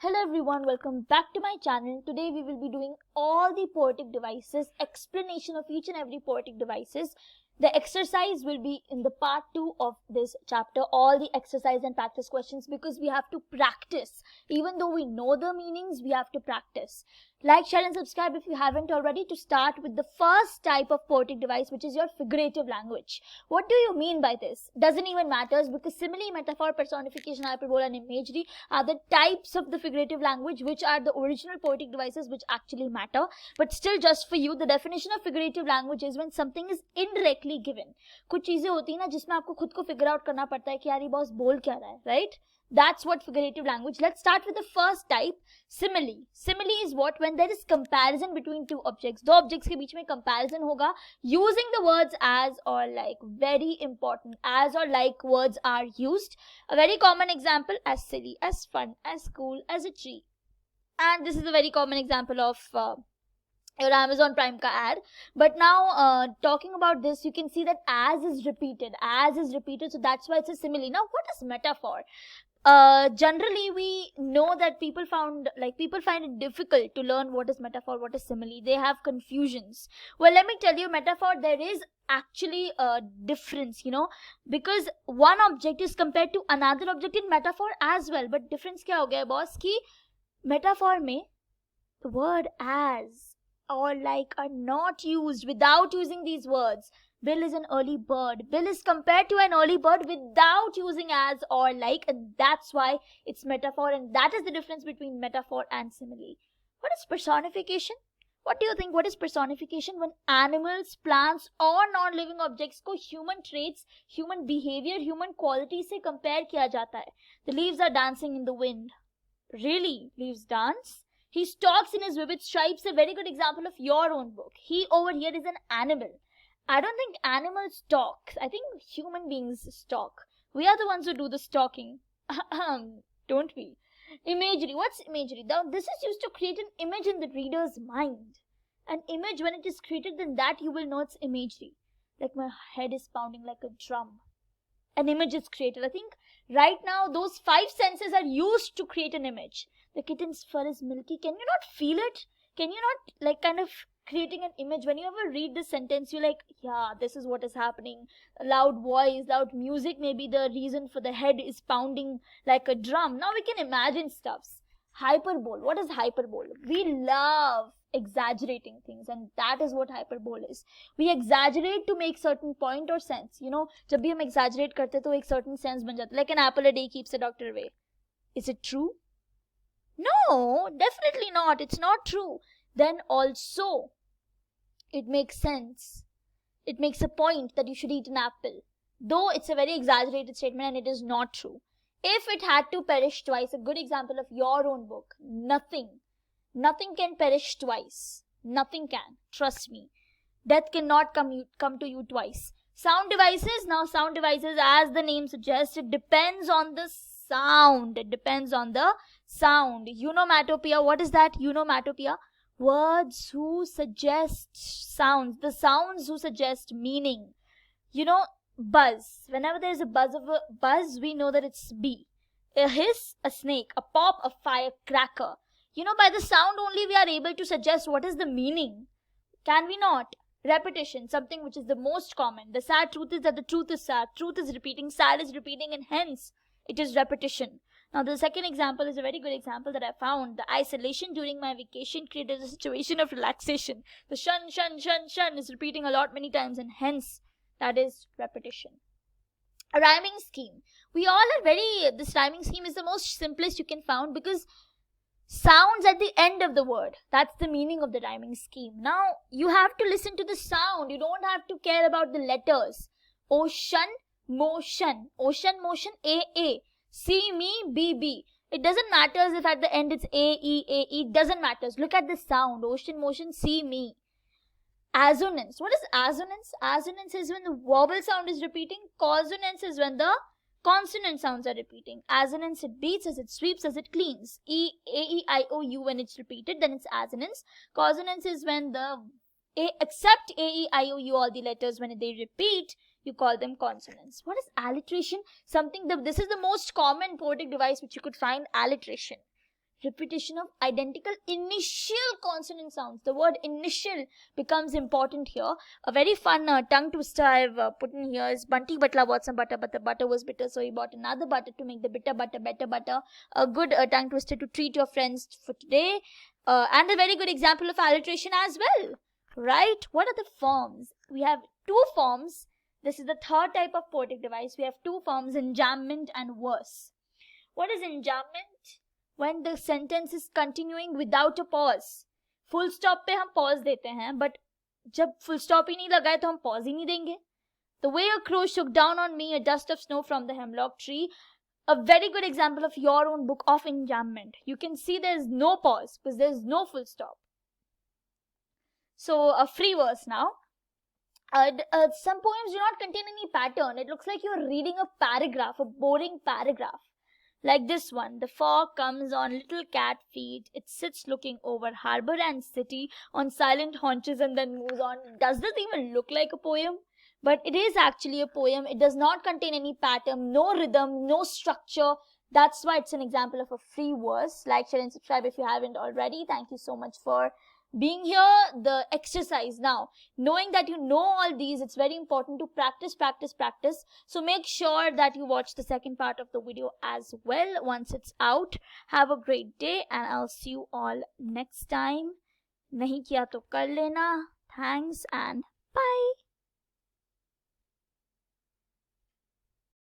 Hello everyone, welcome back to my channel. Today we will be doing all the poetic devices, explanation of each and every poetic devices. The exercise will be in the part 2 of this chapter, all the exercise and practice questions, because we have to practice. Even though we know the meanings, we have to practice. Like, share and subscribe if you haven't already. To start with the first type of poetic device, which is your figurative language. What do you mean by this? Doesn't even matter, because simile, metaphor, personification, hyperbole and imagery are the types of the figurative language which are the original poetic devices which actually matter. But still, just for you, the definition of figurative language is when something is indirectly given. कुछ चीजें होती है ना जिसमें आपको खुद को figure out करना पड़ता है कि यार ये बॉस बोल क्या रहा है, right? That's what figurative language. Let's start with the first type, simile. Simile is what? When there is comparison between two objects. दो objects के बीच में comparison होगा using the words as or like. Very important. As or like words are used. A very common example, as silly, as fun, as cool, as a tree. And this is a very common example of your Amazon Prime ka ad. But now talking about this, you can see that as is repeated, so that's why it's a simile. Now what is metaphor? Generally we know that people find it difficult to learn what is metaphor, what is simile. They have confusions. Well, let me tell you, metaphor, there is actually a difference, because one object is compared to another object in metaphor as well. But difference kya ho gaya boss ki metaphor mein the word as or like are not used without using these words. Bill is an early bird. Bill is compared to an early bird without using as or like, and that's why it's metaphor, and that is the difference between metaphor and simile. What is personification? What do you think? What is personification? When animals, plants or non-living objects को human traits, human behavior, human qualities से compare किया जाता है. The leaves are dancing in the wind. Really? Leaves dance? He stalks in his vivid stripes, a very good example of your own book. He over here is an animal. I don't think animals stalk. I think human beings stalk. We are the ones who do the stalking. Don't we? Imagery. What's imagery? Now, this is used to create an image in the reader's mind. An image, when it is created, then that you will know it's imagery. Like my head is pounding like a drum. An image is created. I think right now those 5 senses are used to create an image. The kitten's fur is milky. Can you not feel it? Can you not like kind of creating an image? When you ever read this sentence, you're like, yeah, this is what is happening. A loud voice, loud music may be the reason for the head is pounding like a drum. Now we can imagine stuffs. Hyperbole. What is hyperbole? We love exaggerating things, and that is what hyperbole is. We exaggerate to make certain point or sense. जब भी हम exaggerate करते तो एक certain sense बन जाता. Like an apple a day keeps a doctor away. Is it true? No, definitely not. It's not true. Then also, it makes sense. It makes a point that you should eat an apple. Though it's a very exaggerated statement and it is not true. If it had to perish twice, a good example of your own book, nothing can perish twice. Nothing can. Trust me. Death cannot come to you twice. Sound devices. Now sound devices, as the name suggests, it depends on the sound. It depends on the sound. Onomatopoeia. What is that? Onomatopoeia. Words who suggest sounds. The sounds who suggest meaning. Buzz. Whenever there is a buzz of a buzz, we know that it's bee. A hiss, a snake. A pop, a firecracker. By the sound only we are able to suggest what is the meaning. Can we not? Repetition, something which is the most common. The sad truth is that the truth is sad. Truth is repeating, sad is repeating, and hence it is repetition. Now the second example is a very good example that I found. The isolation during my vacation created a situation of relaxation. The shun is repeating a lot many times, and hence that is repetition. A rhyming scheme. We all are this rhyming scheme is the most simplest you can find, because sounds at the end of the word. That's the meaning of the rhyming scheme. Now you have to listen to the sound. You don't have to care about the letters. Ocean, motion. Ocean, motion, A. See me, B. It doesn't matter if at the end it's A, E. It doesn't matter. Look at the sound. Ocean, motion, see me. Assonance. What is assonance? Assonance is when the vowel sound is repeating. Consonance is when the consonant sounds are repeating. Assonance, it beats as it sweeps as it cleans. A-E-I-O-U, when it's repeated, then it's assonance. Consonance is when the except A-E-I-O-U, all the letters, when they repeat, you call them consonants. What is alliteration? This is the most common poetic device which you could find, alliteration. repetition of identical initial consonant sounds. The word initial becomes important here. A very fun tongue twister I've put in here is Bunty Batla bought some butter, but the butter was bitter, so he bought another butter to make the bitter butter better butter. A good tongue twister to treat your friends for today. And a very good example of alliteration as well. Right? What are the forms? We have two forms. This is the third type of poetic device. We have two forms, enjambment and verse. What is enjambment? When the sentence is continuing without a pause. Full stop पे हम pause देते हैं, but जब full stop ही नहीं लगा है तो हम pause ही नहीं देंगे. The way a crow shook down on me a dust of snow from the hemlock tree. A very good example of your own book of enjambment. You can see there's no pause because there's no full stop. So a free verse now. Some poems do not contain any pattern. It looks like you're reading a paragraph, a boring paragraph. Like this one, the fog comes on little cat feet. It sits looking over harbor and city on silent haunches and then moves on. Does this even look like a poem? But it is actually a poem. It does not contain any pattern, no rhythm, no structure. That's why it's an example of a free verse. Like, share, and subscribe if you haven't already. Thank you so much for being here. The exercise now, knowing that you know all these, it's very important to practice. So make sure that you watch the second part of the video as well once it's out. Have a great day and I'll see you all next time. Nahi kiya to kar lena. Thanks and bye.